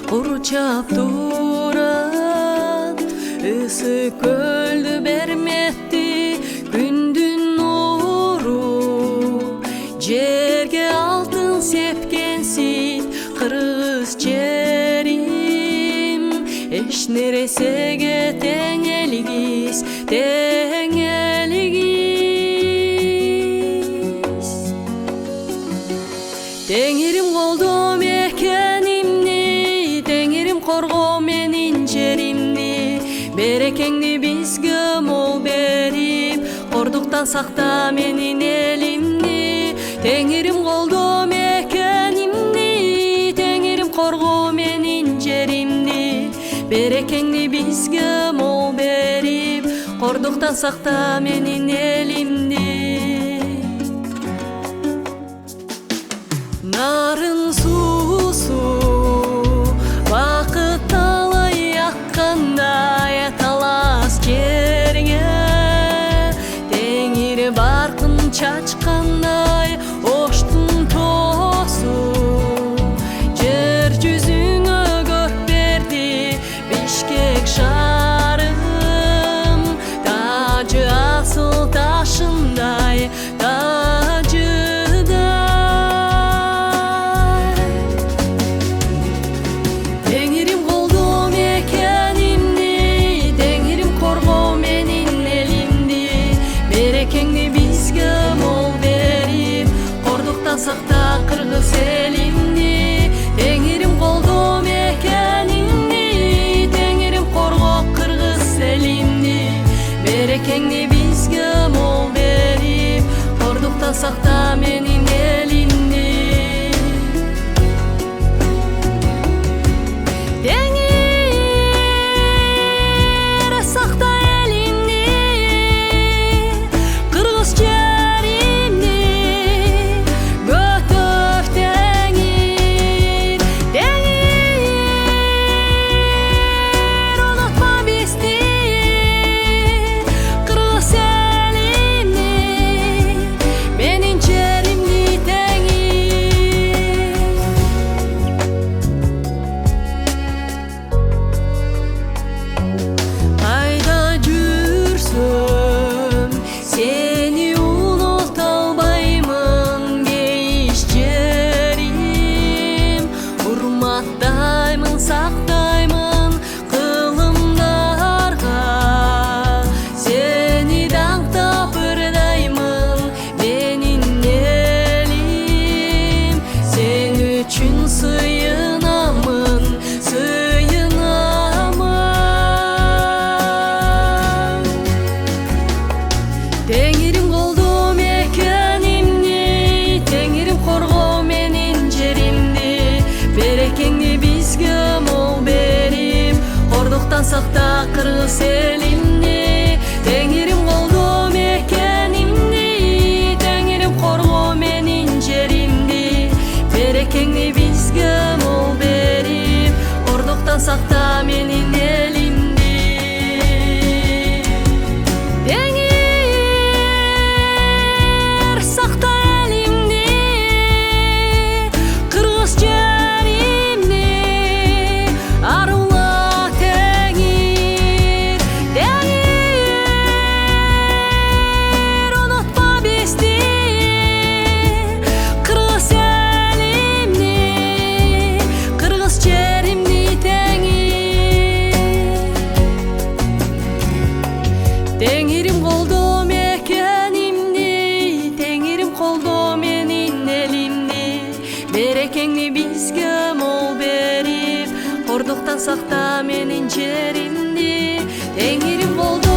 Урчап турат ысы көлдү берметти күндүн нуру жерге алтын сепкенсиң кыргыз жерим эч нересеге тең элгиз Теңирим колдоо мекенимни, теңирим коргоо менин жеримни, берекеңди бизге мол берип, кордуктан сакта менин элимни. Теңирим колдоо мекенимни, теңирим коргоо менин жеримни, берекеңди бизге мол берип, кордуктан сакта менин элимни. Нарын суусу вакыт талай аккандай талас жерге теңир баркын чачкандай оштун тоосу жер жүзүңө көк берди Бишкек шаарым тажы асыл ташындай Сакта кыргыз элимни, теңирим колдоо мекенимни, теңирим коргоо кыргыз элимни, берекеңди бизге мол берип, кордуктан сакта менин элимни. Теңир сакта элимни, кыргыз Сактаймын кылымдарга сени даңктап ырдаймын менин элим сен үчүн сыйынамын Теңирим колдоо мекенимни, теңирим коргоо менин жеримди, берекеңди бизге мол берип, кордуктан сакта кыргыз элимни. Теңирим колдоо мекенимни, теңирим коргоо менин жеримди, берекеңди бизге мол берип, кордуктан сакта менин элимди. Теңирим колдоо мекенимни, теңирим колдоо менин элимни, берекеңди бизге мол берип, кордуктан сакта менин жеримди. Теңирим колдоо